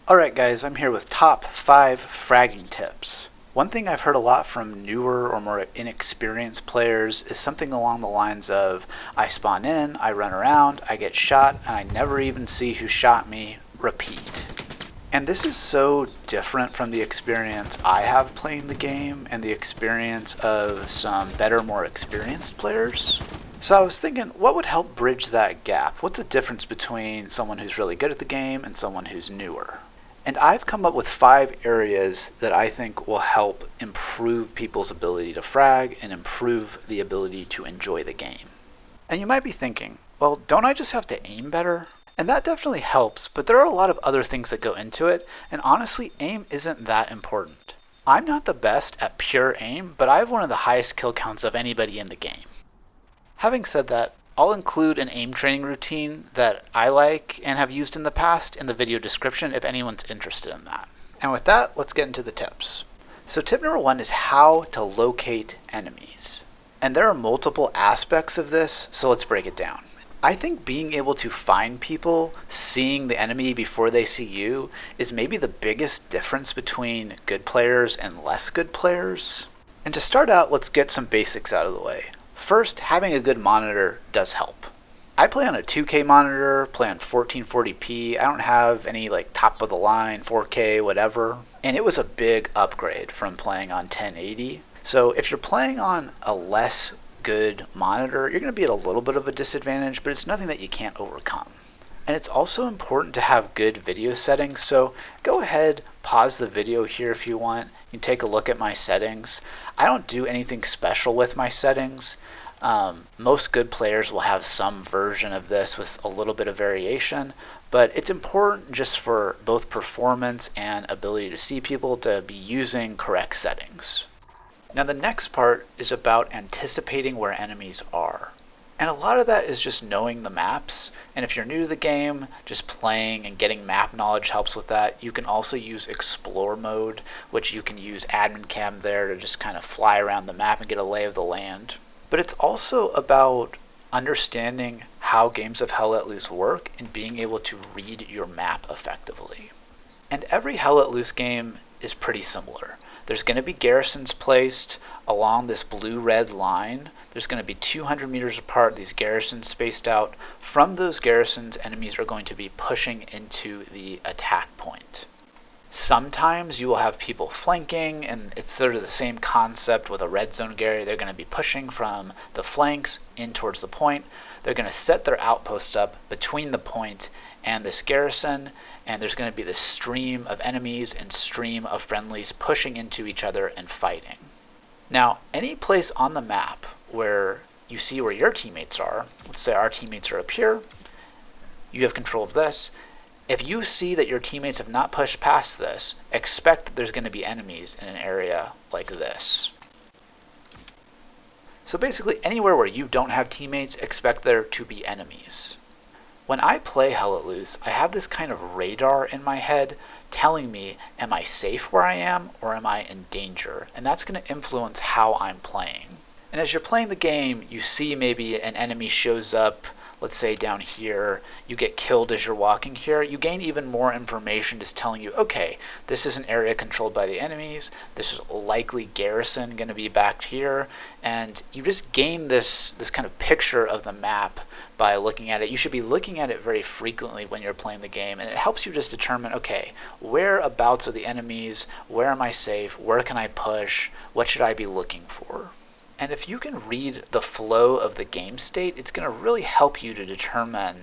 Alright guys, I'm here with top 5 fragging tips. One thing I've heard a lot from newer or more inexperienced players is something along the lines of, I spawn in, I run around, I get shot, and I never even see who shot me, repeat. And this is so different from the experience I have playing the game and the experience of some better, more experienced players. So I was thinking, what would help bridge that gap? What's the difference between someone who's really good at the game and someone who's newer? And I've come up with 5 areas that I think will help improve people's ability to frag and improve the ability to enjoy the game. And you might be thinking, well, don't I just have to aim better? And that definitely helps, but there are a lot of other things that go into it, and honestly, aim isn't that important. I'm not the best at pure aim, but I have one of the highest kill counts of anybody in the game. Having said that, I'll include an aim training routine that I like and have used in the past in the video description if anyone's interested in that. And with that, let's get into the tips. So tip number 1 is how to locate enemies. And there are multiple aspects of this, so let's break it down. I think being able to find people, seeing the enemy before they see you, is maybe the biggest difference between good players and less good players. And to start out, let's get some basics out of the way. First, having a good monitor does help. I play on a 2K monitor, play on 1440p. I don't have any like top of the line 4K whatever, and it was a big upgrade from playing on 1080. So if you're playing on a less good monitor, you're going to be at a little bit of a disadvantage, but it's nothing that you can't overcome. And it's also important to have good video settings, so go ahead, pause the video here if you want. You can take a look at my settings. I don't do anything special with my settings. Most good players will have some version of this with a little bit of variation, but it's important just for both performance and ability to see people to be using correct settings. Now the next part is about anticipating where enemies are. And a lot of that is just knowing the maps, and if you're new to the game, just playing and getting map knowledge helps with that. You can also use explore mode, which you can use admin cam there to just kind of fly around the map and get a lay of the land. But it's also about understanding how games of Hell Let Loose work and being able to read your map effectively. And every Hell Let Loose game is pretty similar. There's going to be garrisons placed along this blue-red line. There's going to be 200 meters apart, these garrisons spaced out. From those garrisons, enemies are going to be pushing into the attack point. Sometimes you will have people flanking, and it's sort of the same concept with a red zone Gary. They're going to be pushing from the flanks in towards the point. They're going to set their outposts up between the point and this garrison, and there's going to be this stream of enemies and stream of friendlies pushing into each other and fighting. Now, any place on the map where you see where your teammates are, let's say our teammates are up here, you have control of this. If you see that your teammates have not pushed past this, expect that there's going to be enemies in an area like this. So basically, anywhere where you don't have teammates, expect there to be enemies. When I play Hell Let Loose, I have this kind of radar in my head telling me, am I safe where I am or am I in danger? And that's going to influence how I'm playing. And as you're playing the game, you see maybe an enemy shows up, let's say down here, you get killed as you're walking here, you gain even more information just telling you, okay, this is an area controlled by the enemies, this is likely garrison going to be back here, and you just gain this kind of picture of the map by looking at it. You should be looking at it very frequently when you're playing the game, and it helps you just determine, okay, whereabouts are the enemies, where am I safe, where can I push, what should I be looking for? And if you can read the flow of the game state, it's going to really help you to determine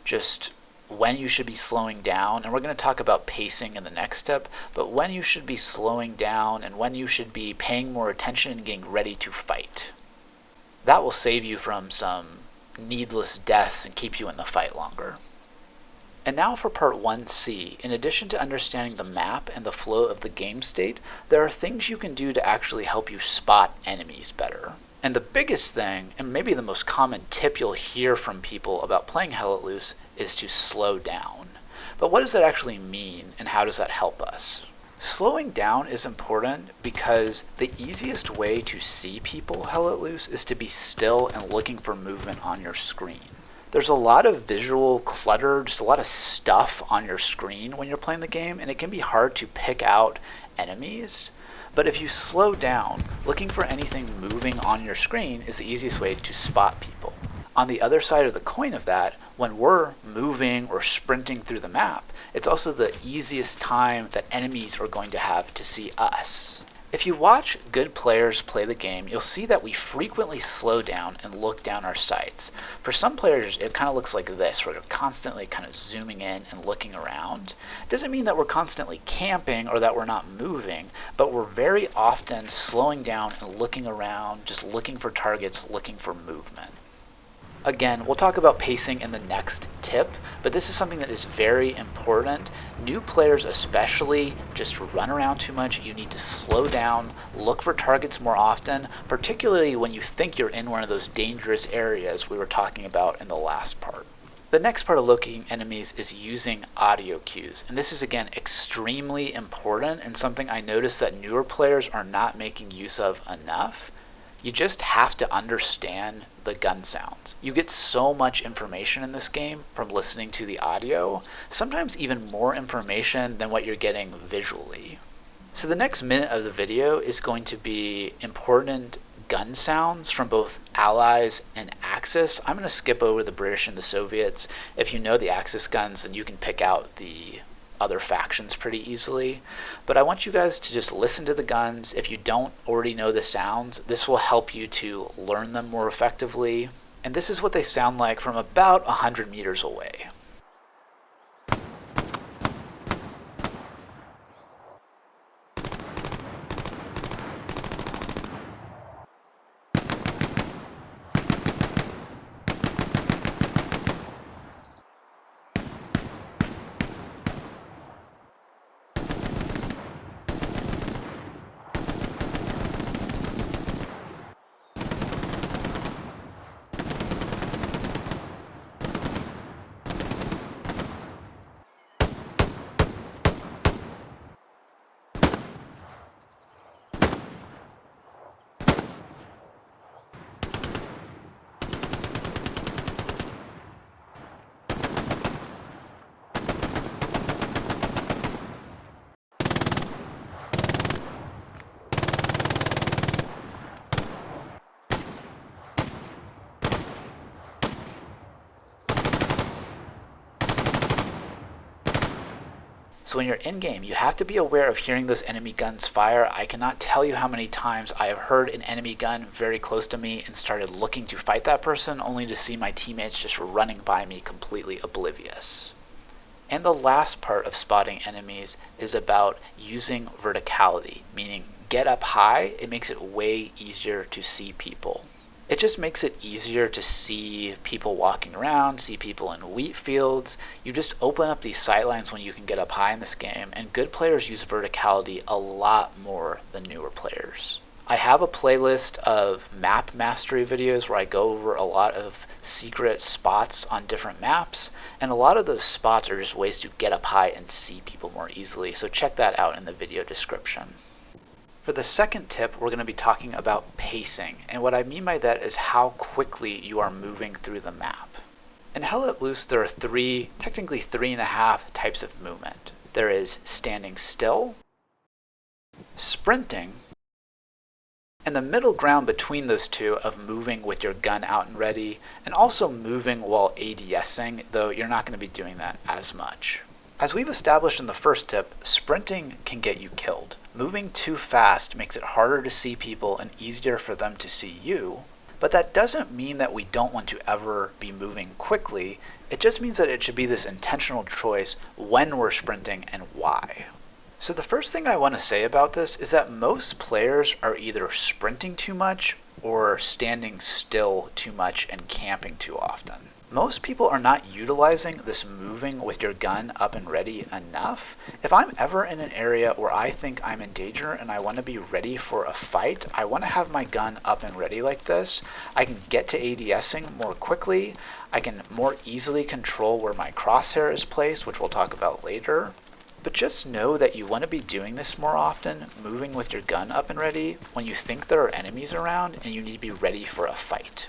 just when you should be slowing down. And we're going to talk about pacing in the next step, but when you should be slowing down and when you should be paying more attention and getting ready to fight. That will save you from some needless deaths and keep you in the fight longer. And now for part 1C. In addition to understanding the map and the flow of the game state, there are things you can do to actually help you spot enemies better. And the biggest thing, and maybe the most common tip you'll hear from people about playing Hell Let Loose, is to slow down. But what does that actually mean, and how does that help us? Slowing down is important because the easiest way to see people Hell Let Loose is to be still and looking for movement on your screen. There's a lot of visual clutter, just a lot of stuff on your screen when you're playing the game, and it can be hard to pick out enemies. But if you slow down, looking for anything moving on your screen is the easiest way to spot people. On the other side of the coin of that, when we're moving or sprinting through the map, it's also the easiest time that enemies are going to have to see us. If you watch good players play the game, you'll see that we frequently slow down and look down our sights. For some players, it kind of looks like this, where they're constantly kind of zooming in and looking around. It doesn't mean that we're constantly camping or that we're not moving, but we're very often slowing down and looking around, just looking for targets, looking for movement. Again, we'll talk about pacing in the next tip, but this is something that is very important. New players especially just run around too much. You need to slow down, look for targets more often, particularly when you think you're in one of those dangerous areas we were talking about in the last part. The next part of locating enemies is using audio cues, and this is again extremely important and something I noticed that newer players are not making use of enough. You just have to understand the gun sounds. You get so much information in this game from listening to the audio, sometimes even more information than what you're getting visually. So the next minute of the video is going to be important gun sounds from both Allies and Axis. I'm going to skip over the British and the Soviets. If you know the Axis guns, then you can pick out the other factions pretty easily. But I want you guys to just listen to the guns. If you don't already know the sounds, this will help you to learn them more effectively. And this is what they sound like from about 100 meters away. So when you're in-game, you have to be aware of hearing those enemy guns fire. I cannot tell you how many times I have heard an enemy gun very close to me and started looking to fight that person, only to see my teammates just running by me completely oblivious. And the last part of spotting enemies is about using verticality, meaning get up high. It makes it way easier to see people. It just makes it easier to see people walking around, see people in wheat fields. You just open up these sightlines when you can get up high in this game, and good players use verticality a lot more than newer players. I have a playlist of map mastery videos where I go over a lot of secret spots on different maps, and a lot of those spots are just ways to get up high and see people more easily, so check that out in the video description. For the second tip, we're going to be talking about pacing, and what I mean by that is how quickly you are moving through the map. In Hell Let Loose, there are technically three and a half types of movement. There is standing still, sprinting, and the middle ground between those two of moving with your gun out and ready, and also moving while ADSing, though you're not going to be doing that as much. As we've established in the first tip, sprinting can get you killed. Moving too fast makes it harder to see people and easier for them to see you, but that doesn't mean that we don't want to ever be moving quickly. It just means that it should be this intentional choice when we're sprinting and why. So the first thing I want to say about this is that most players are either sprinting too much or standing still too much and camping too often. Most people are not utilizing this moving with your gun up and ready enough. If I'm ever in an area where I think I'm in danger and I want to be ready for a fight, I want to have my gun up and ready like this. I can get to ADSing more quickly. I can more easily control where my crosshair is placed, which we'll talk about later. But just know that you want to be doing this more often, moving with your gun up and ready, when you think there are enemies around and you need to be ready for a fight.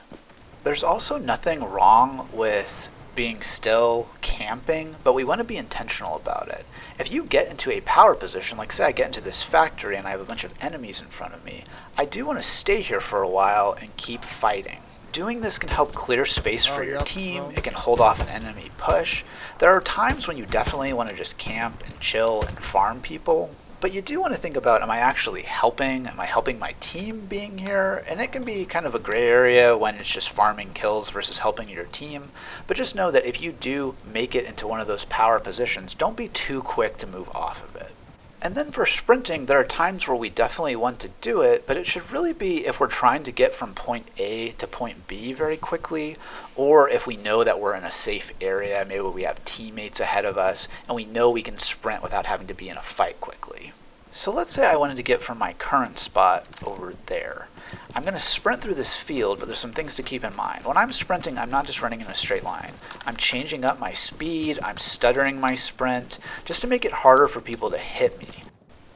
There's also nothing wrong with being still camping, but we want to be intentional about it. If you get into a power position, like say I get into this factory and I have a bunch of enemies in front of me, I do want to stay here for a while and keep fighting. Doing this can help clear space for your team, it can hold off an enemy push. There are times when you definitely want to just camp and chill and farm people, but you do want to think about, am I actually helping? Am I helping my team being here? And it can be kind of a gray area when it's just farming kills versus helping your team. But just know that if you do make it into one of those power positions, don't be too quick to move off of it. And then for sprinting, there are times where we definitely want to do it, but it should really be if we're trying to get from point A to point B very quickly, or if we know that we're in a safe area, maybe we have teammates ahead of us, and we know we can sprint without having to be in a fight quickly. So let's say I wanted to get from my current spot over there. I'm going to sprint through this field, but there's some things to keep in mind. When I'm sprinting, I'm not just running in a straight line. I'm changing up my speed, I'm stuttering my sprint, just to make it harder for people to hit me.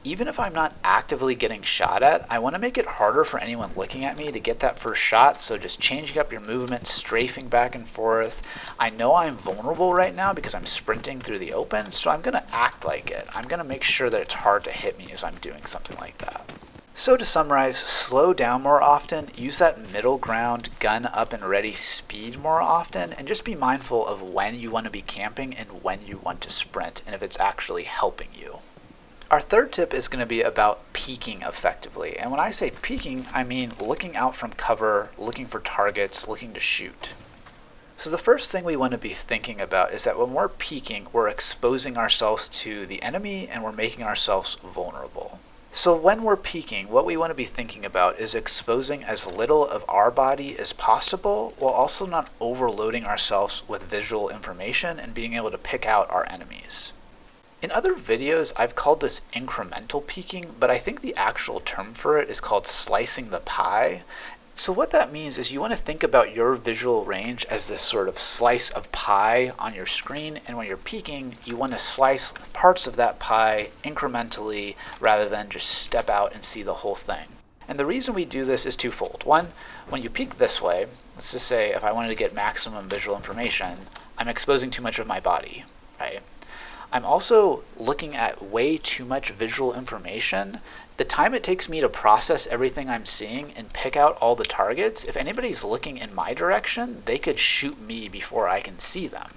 Even if I'm not actively getting shot at, I want to make it harder for anyone looking at me to get that first shot, so just changing up your movement, strafing back and forth. I know I'm vulnerable right now because I'm sprinting through the open, so I'm going to act like it. I'm going to make sure that it's hard to hit me as I'm doing something like that. So to summarize, slow down more often, use that middle ground, gun up and ready speed more often, and just be mindful of when you want to be camping and when you want to sprint, and if it's actually helping you. Our third tip is going to be about peeking effectively. And when I say peeking, I mean looking out from cover, looking for targets, looking to shoot. So the first thing we want to be thinking about is that when we're peeking, we're exposing ourselves to the enemy and we're making ourselves vulnerable. So when we're peeking, what we want to be thinking about is exposing as little of our body as possible, while also not overloading ourselves with visual information and being able to pick out our enemies. In other videos, I've called this incremental peeking, but I think the actual term for it is called slicing the pie. So what that means is you want to think about your visual range as this sort of slice of pie on your screen, and when you're peeking, you want to slice parts of that pie incrementally rather than just step out and see the whole thing. And the reason we do this is twofold. One, when you peek this way, let's just say if I wanted to get maximum visual information, I'm exposing too much of my body, right? I'm also looking at way too much visual information. The time it takes me to process everything I'm seeing and pick out all the targets, if anybody's looking in my direction, they could shoot me before I can see them.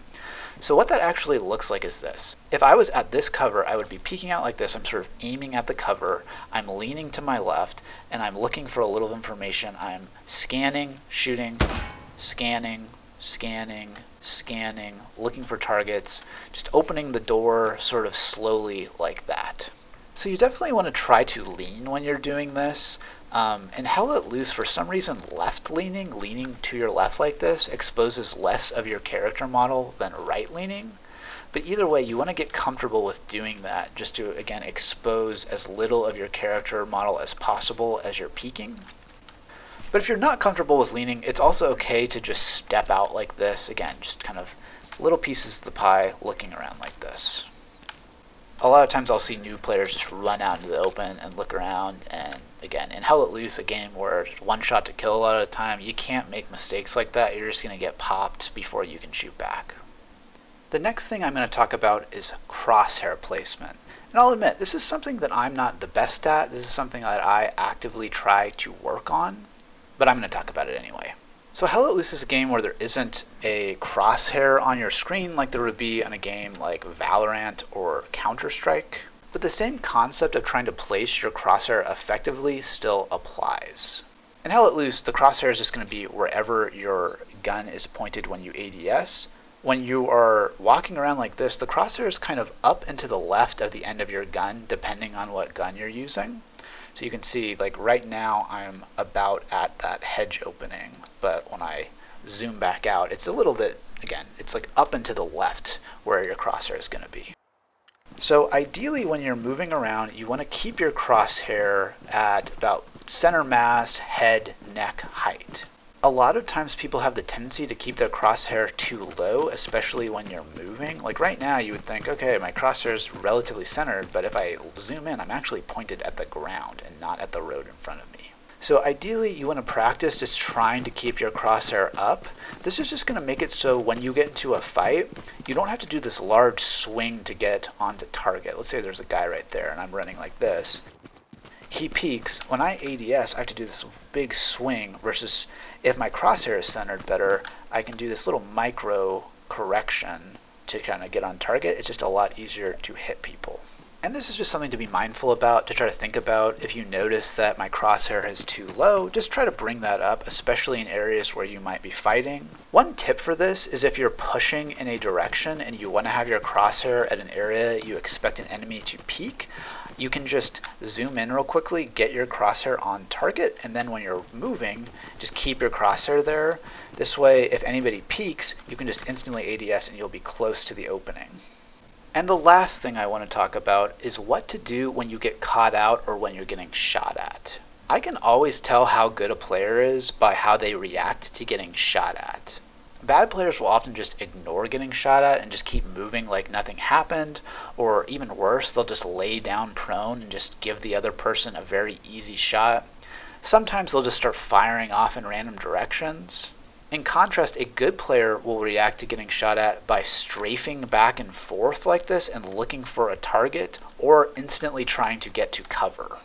So what that actually looks like is this. If I was at this cover, I would be peeking out like this. I'm sort of aiming at the cover. I'm leaning to my left, and I'm looking for a little information. I'm scanning, shooting, scanning, scanning, scanning, looking for targets, just opening the door sort of slowly like that. So you definitely want to try to lean when you're doing this. And hellletloose, for some reason, leaning to your left like this, exposes less of your character model than right leaning. But either way, you want to get comfortable with doing that just to, again, expose as little of your character model as possible as you're peeking. But if you're not comfortable with leaning, it's also okay to just step out like this. Again, just kind of little pieces of the pie looking around like this. A lot of times I'll see new players just run out into the open and look around, and again, in hellletloose, a game where it's one shot to kill a lot of the time, you can't make mistakes like that. You're just going to get popped before you can shoot back. The next thing I'm going to talk about is crosshair placement. And I'll admit, this is something that I'm not the best at. This is something that I actively try to work on, but I'm going to talk about it anyway. So hellletloose is a game where there isn't a crosshair on your screen like there would be on a game like Valorant or Counter-Strike, but the same concept of trying to place your crosshair effectively still applies. In hellletloose, the crosshair is just going to be wherever your gun is pointed when you ADS. When you are walking around like this, the crosshair is kind of up and to the left of the end of your gun, depending on what gun you're using. So you can see, like right now, I'm about at that hedge opening, but when I zoom back out, it's a little bit, again, it's like up and to the left where your crosshair is going to be. So ideally, when you're moving around, you want to keep your crosshair at about center mass, head, neck height. A lot of times people have the tendency to keep their crosshair too low, especially when you're moving. Like right now you would think, okay, my crosshair is relatively centered, but if I zoom in, I'm actually pointed at the ground and not at the road in front of me. So ideally you want to practice just trying to keep your crosshair up. This is just going to make it so when you get into a fight, you don't have to do this large swing to get onto target. Let's say there's a guy right there and I'm running like this. He peeks. When I ADS, I have to do this big swing versus if my crosshair is centered better, I can do this little micro correction to kind of get on target. It's just a lot easier to hit people. And this is just something to be mindful about, to try to think about. If you notice that my crosshair is too low, just try to bring that up, especially in areas where you might be fighting. One tip for this is if you're pushing in a direction and you want to have your crosshair at an area you expect an enemy to peek, you can just zoom in real quickly, get your crosshair on target, and then when you're moving, just keep your crosshair there. This way, if anybody peeks, you can just instantly ADS and you'll be close to the opening. And the last thing I want to talk about is what to do when you get caught out or when you're getting shot at. I can always tell how good a player is by how they react to getting shot at. Bad players will often just ignore getting shot at and just keep moving like nothing happened, or even worse, they'll just lay down prone and just give the other person a very easy shot. Sometimes they'll just start firing off in random directions. In contrast, a good player will react to getting shot at by strafing back and forth like this and looking for a target, or instantly trying to get to cover.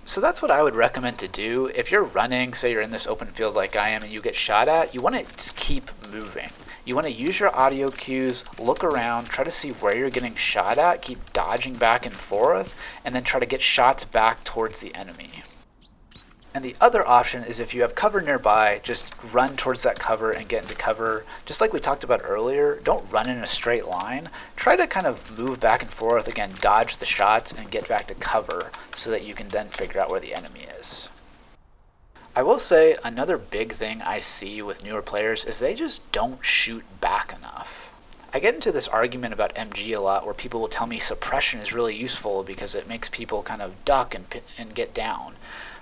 So that's what I would recommend to do. If you're running, say you're in this open field like I am and you get shot at, you want to just keep moving. You want to use your audio cues, look around, try to see where you're getting shot at, keep dodging back and forth, and then try to get shots back towards the enemy. And the other option is if you have cover nearby, just run towards that cover and get into cover. Just like we talked about earlier, don't run in a straight line. Try to kind of move back and forth, again, dodge the shots and get back to cover so that you can then figure out where the enemy is. I will say another big thing I see with newer players is they just don't shoot back enough. I get into this argument about MG a lot where people will tell me suppression is really useful because it makes people kind of duck and get down.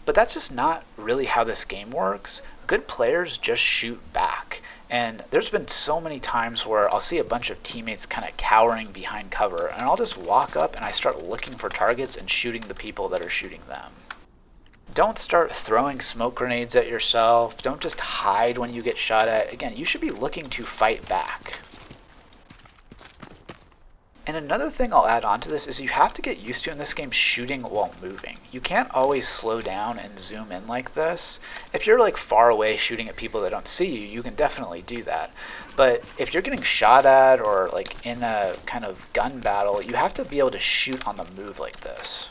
But that's just not really how this game works. Good players just shoot back. And there's been so many times where I'll see a bunch of teammates kind of cowering behind cover, and I'll just walk up and I start looking for targets and shooting the people that are shooting them. Don't start throwing smoke grenades at yourself. Don't just hide when you get shot at. Again, you should be looking to fight back. And another thing I'll add on to this is you have to get used to in this game shooting while moving. You can't always slow down and zoom in like this. If you're like far away shooting at people that don't see you, you can definitely do that. But if you're getting shot at or like in a kind of gun battle, you have to be able to shoot on the move like this.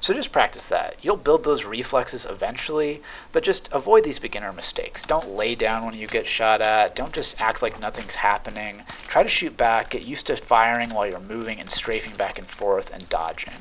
So just practice that. You'll build those reflexes eventually, but just avoid these beginner mistakes. Don't lay down when you get shot at. Don't just act like nothing's happening. Try to shoot back, get used to firing while you're moving and strafing back and forth and dodging.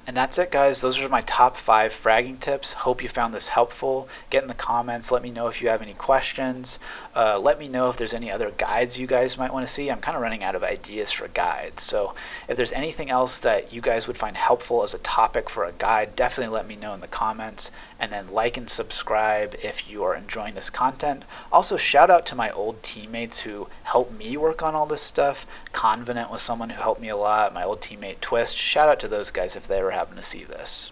And that's it, guys. Those are my top 5 fragging tips. Hope you found this helpful. Get in the comments. Let me know if you have any questions. Let me know if there's any other guides you guys might want to see. I'm kind of running out of ideas for guides. So if there's anything else that you guys would find helpful as a topic for a guide, definitely let me know in the comments. And then like and subscribe if you are enjoying this content. Also, shout out to my old teammates who helped me work on all this stuff. Convenant was someone who helped me a lot. My old teammate Twist. Shout out to those guys if they ever happen to see this.